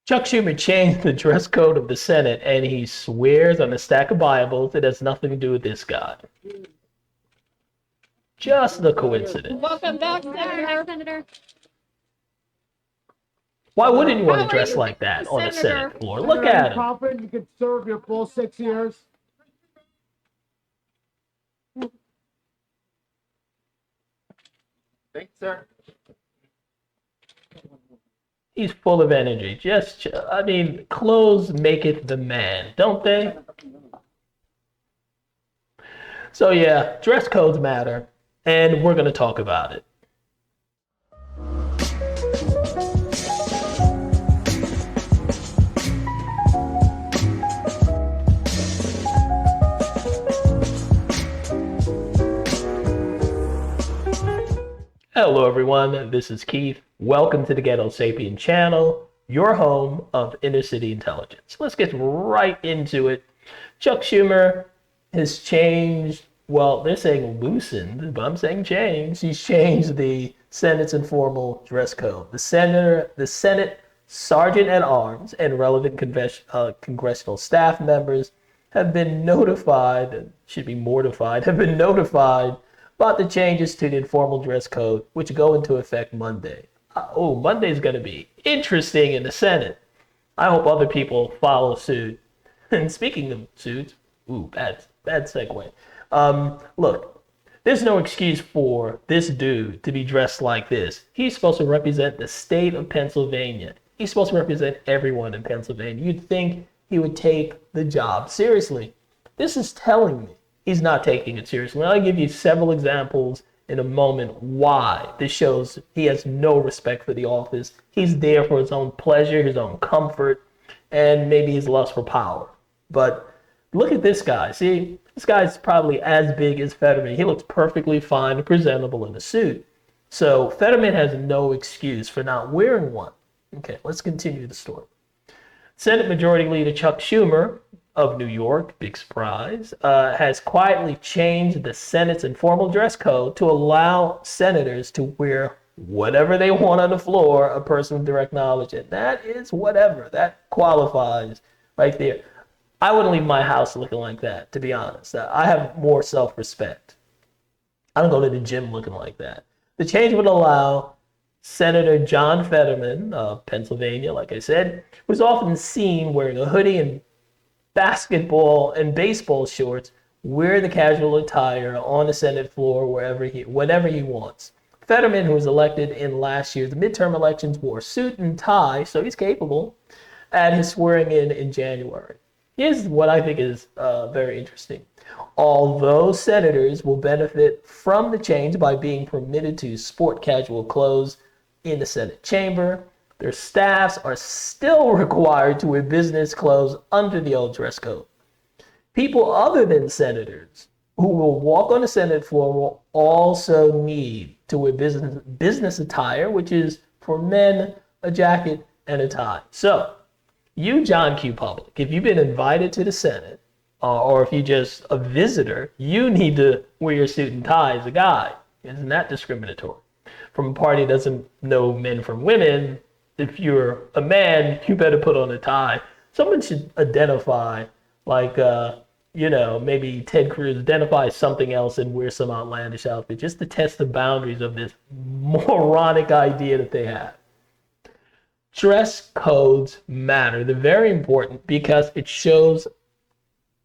Chuck Schumer changed the dress code of the Senate, and he swears on a stack of Bibles it has nothing to do with this God. Just a coincidence. Welcome back, Senator. Why wouldn't you want to dress like that on a Senate floor? Look at him. Confident you can serve your full 6 years? Thanks, sir. He's full of energy. Clothes maketh the man, don't they? So yeah, dress codes matter, and we're going to talk about it. Hello everyone, this is Keith. Welcome to the Ghetto Sapien channel, your home of inner city intelligence. Let's get right into it. Chuck Schumer has changed, well, they're saying loosened, but I'm saying changed. He's changed the Senate's informal dress code. The Senate Sergeant at Arms and relevant congressional staff members have been notified, should be mortified, have been notified about the changes to the informal dress code, which go into effect Monday. Monday's going to be interesting in the Senate. I hope other people follow suit. And speaking of suits, bad segue. Look, there's no excuse for this dude to be dressed like this. He's supposed to represent the state of Pennsylvania. He's supposed to represent everyone in Pennsylvania. You'd think he would take the job seriously. This is telling me he's not taking it seriously. I'll give you several examples in a moment why this shows he has no respect for the office. He's there for his own pleasure, his own comfort, and maybe his lust for power. But look at this guy. See, this guy's probably as big as Fetterman. He looks perfectly fine and presentable in a suit. So Fetterman has no excuse for not wearing one. Okay, let's continue the story. Senate Majority Leader Chuck Schumer of New York, big surprise, has quietly changed the Senate's informal dress code to allow senators to wear whatever they want on the floor, a person with direct knowledge. And that is whatever. That qualifies right there. I wouldn't leave my house looking like that, to be honest. I have more self-respect. I don't go to the gym looking like that. The change would allow Senator John Fetterman of Pennsylvania, like I said, was often seen wearing a hoodie and basketball and baseball shorts, wear the casual attire on the Senate floor whenever he wants. Fetterman, who was elected in last year's midterm elections, wore a suit and tie, so he's capable, at his swearing in January. Here's what I think is very interesting. Although senators will benefit from the change by being permitted to sport casual clothes in the Senate chamber, their staffs are still required to wear business clothes under the old dress code. People other than senators who will walk on the Senate floor will also need to wear business attire, which is for men, a jacket and a tie. So, you, John Q. Public, if you've been invited to the Senate, or if you're just a visitor, you need to wear your suit and tie as a guy. Isn't that discriminatory? From a party that doesn't know men from women, if you're a man, you better put on a tie. Someone should identify, maybe Ted Cruz, identify something else and wear some outlandish outfit just to test the boundaries of this moronic idea that they have. Dress codes matter. They're very important because it shows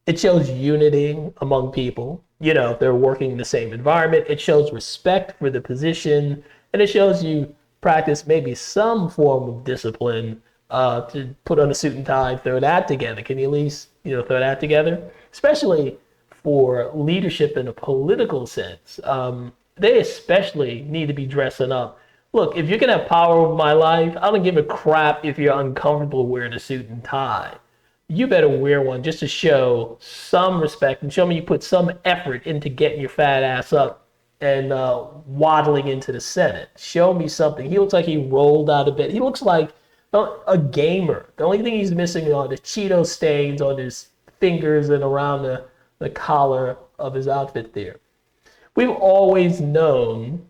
unity among people. If they're working in the same environment, it shows respect for the position, and it shows you practice maybe some form of discipline to put on a suit and tie and throw that together. Can you at least, throw that together? Especially for leadership in a political sense. They especially need to be dressing up. Look, if you're going to have power over my life, I don't give a crap if you're uncomfortable wearing a suit and tie. You better wear one just to show some respect and show me you put some effort into getting your fat ass up and waddling into the Senate. Show me something. He looks like he rolled out of bed. He looks like a gamer. The only thing he's missing are the Cheeto stains on his fingers and around the collar of his outfit there. We've always known.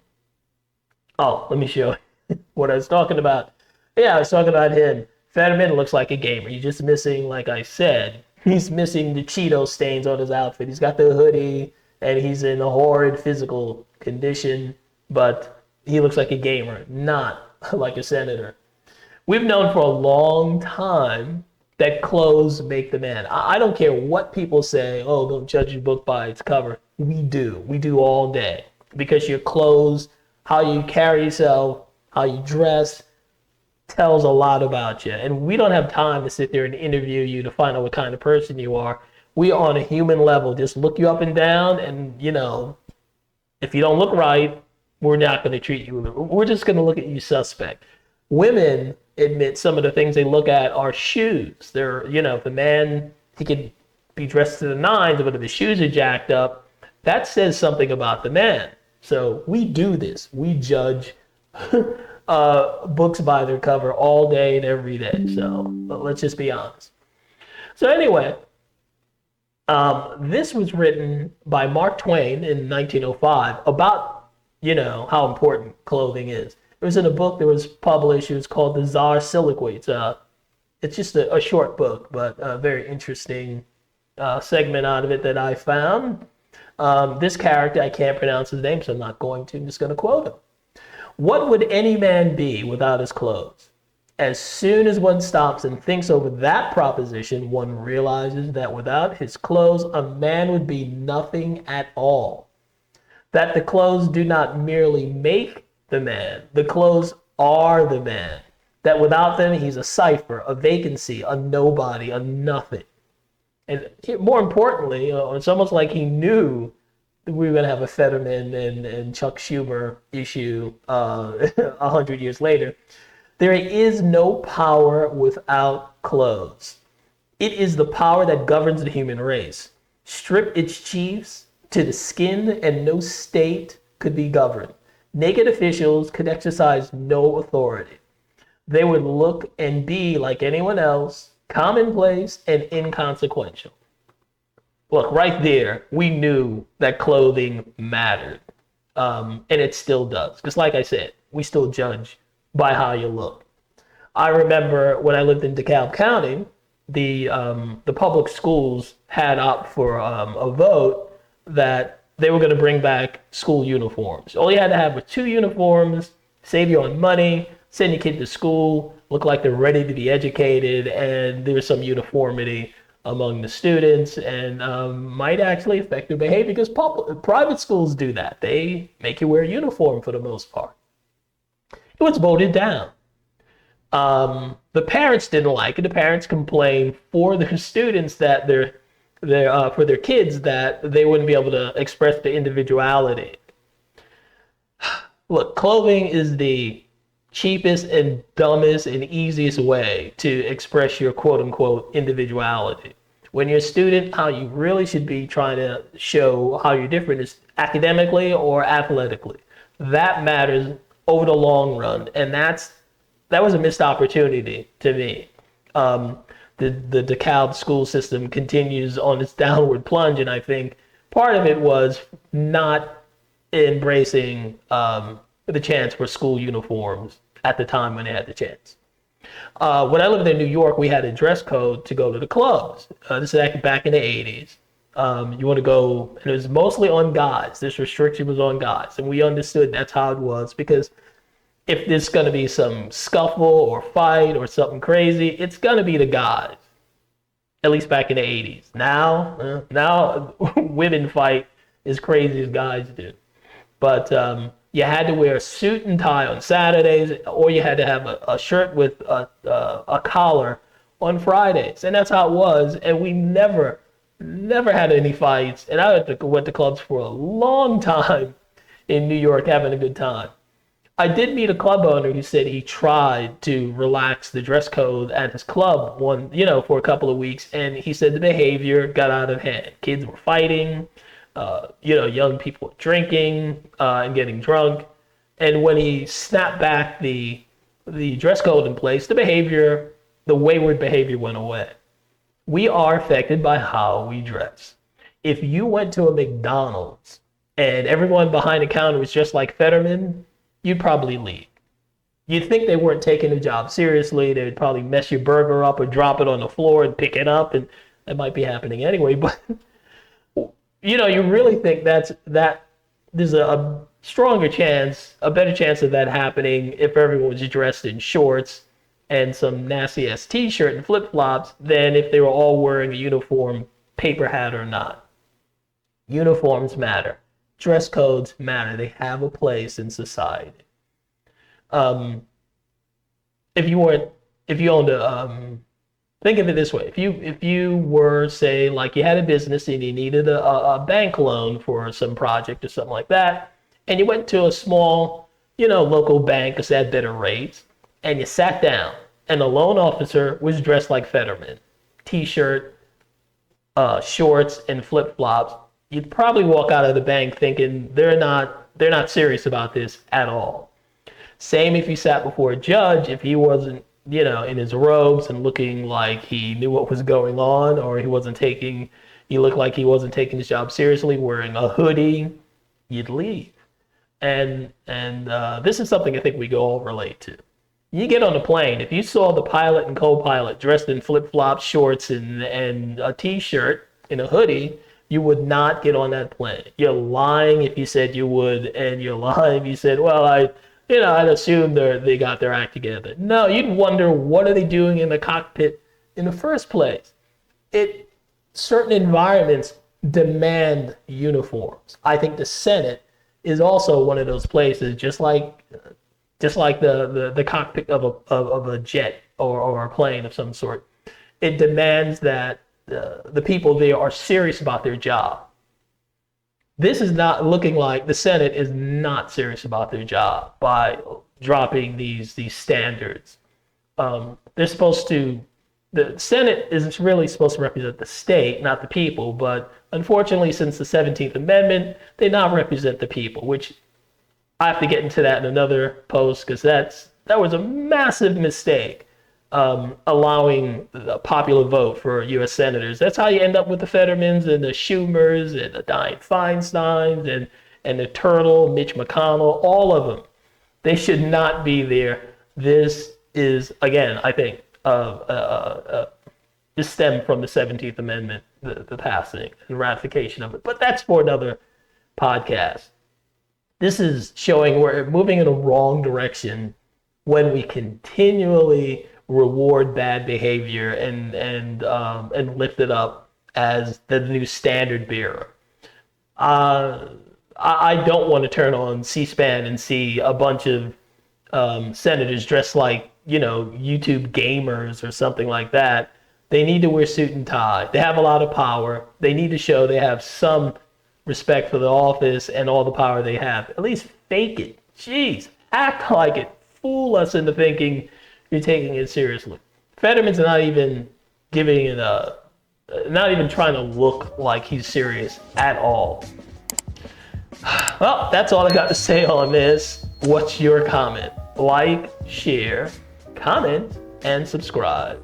Oh, let me show you what I was talking about. Yeah, I was talking about him. Fetterman looks like a gamer. He's just missing, like I said, he's missing the Cheeto stains on his outfit. He's got the hoodie and he's in a horrid physical condition, but he looks like a gamer, not like a senator. We've known for a long time that clothes make the man. I don't care what people say, oh, don't judge a book by its cover. We do. We do all day. Because your clothes, how you carry yourself, how you dress, tells a lot about you. And we don't have time to sit there and interview you to find out what kind of person you are. We on a human level just look you up and down, and if you don't look right, we're not going to treat you. We're just going to look at you suspect. Women admit some of the things they look at are shoes. They're, if the man, he could be dressed to the nines, but if his shoes are jacked up, that says something about the man. So we do this. We judge books by their cover all day and every day. So let's just be honest. So anyway, this was written by Mark Twain in 1905 about, how important clothing is. It was in a book that was published. It was called The Tsar Soliloquy. It's just a short book, but a very interesting segment out of it that I found. This character, I can't pronounce his name, so I'm not going to. I'm just going to quote him. What would any man be without his clothes? As soon as one stops and thinks over that proposition, one realizes that without his clothes, a man would be nothing at all. That the clothes do not merely make the man, the clothes are the man. That without them, he's a cipher, a vacancy, a nobody, a nothing. And more importantly, it's almost like he knew that we were going to have a Fetterman and Chuck Schumer issue 100 years later. There is no power without clothes. It is the power that governs the human race. Strip its chiefs to the skin, and no state could be governed. Naked officials could exercise no authority. They would look and be like anyone else, commonplace and inconsequential. Look, right there, we knew that clothing mattered. And it still does. Because like I said, we still judge by how you look. I remember when I lived in DeKalb County, the public schools had up for a vote that they were going to bring back school uniforms. All you had to have were 2 uniforms, save you on money, send your kid to school, look like they're ready to be educated, and there was some uniformity among the students, and might actually affect their behavior because private schools do that. They make you wear a uniform for the most part. It was voted down. The parents didn't like it. The parents complained for their students that for their kids that they wouldn't be able to express their individuality. Look, clothing is the cheapest and dumbest and easiest way to express your quote-unquote individuality. When you're a student, how you really should be trying to show how you're different is academically or athletically. That matters over the long run, and that was a missed opportunity to me. The DeKalb school system continues on its downward plunge, and I think part of it was not embracing the chance for school uniforms at the time when they had the chance. When I lived in New York, we had a dress code to go to the clubs. This is back in the 80s. You want to go, and it was mostly on guys. This restriction was on guys, and we understood that's how it was, because if there's going to be some scuffle or fight or something crazy, it's going to be the guys, at least back in the 80s. Now women fight as crazy as guys do. But you had to wear a suit and tie on Saturdays, or you had to have a shirt with a collar on Fridays. And that's how it was. And we never had any fights. And I went to clubs for a long time in New York having a good time. I did meet a club owner who said he tried to relax the dress code at his club for a couple of weeks, and he said the behavior got out of hand. Kids were fighting, young people were drinking and getting drunk. And when he snapped back the dress code in place, the wayward behavior went away. We are affected by how we dress. If you went to a McDonald's and everyone behind the counter was just like Fetterman, you'd probably leave. you'd think they weren't taking the job seriously. They would probably mess your burger up or drop it on the floor and pick it up, and that might be happening anyway. But you really think that there's a stronger chance, a better chance of that happening if everyone was dressed in shorts and some nasty ass t-shirt and flip-flops than if they were all wearing a uniform, paper hat or not. Uniforms matter. Dress codes matter. They have a place in society. Um, if you weren't, if you owned think of it this way: if you were, say, like you had a business and you needed a bank loan for some project or something like that, and you went to a small, local bank because they had better rates, and you sat down, and the loan officer was dressed like Fetterman, t-shirt, shorts, and flip-flops, you'd probably walk out of the bank thinking they're not serious about this at all. Same if you sat before a judge, if he wasn't, in his robes and looking like he knew what was going on, or he looked like he wasn't taking his job seriously, wearing a hoodie, you'd leave. And this is something I think we all relate to. You get on a plane, if you saw the pilot and co-pilot dressed in flip-flops, shorts, and a t-shirt and a hoodie, you would not get on that plane. You're lying if you said you would, and you're lying if you said, well, I'd assume they got their act together. No, you'd wonder, what are they doing in the cockpit in the first place? Certain environments demand uniforms. I think the Senate is also one of those places, just like the cockpit of a jet or a plane of some sort. It demands that the people there are serious about their job. This is not looking like the Senate is not serious about their job by dropping these standards. They're supposed to. The Senate is really supposed to represent the state, not the people. But unfortunately, since the 17th Amendment, they now represent the people, which I have to get into that in another post because that was a massive mistake. Allowing the popular vote for U.S. senators. That's how you end up with the Fettermans and the Schumers and the Dianne Feinsteins and the Turtle, Mitch McConnell, all of them. They should not be there. This is, again, I think, this stemmed from the 17th Amendment, the passing and ratification of it. But that's for another podcast. This is showing we're moving in a wrong direction when we continually reward bad behavior and lift it up as the new standard bearer. I don't want to turn on C-SPAN and see a bunch of senators dressed like YouTube gamers or something like that. They need to wear suit and tie. They have a lot of power. They need to show they have some respect for the office and all the power they have. At least fake it. Jeez, act like it. Fool us into thinking you're taking it seriously. Fetterman's not even giving it not even trying to look like he's serious at all. Well, that's all I got to say on this. What's your comment? Like, share, comment, and subscribe.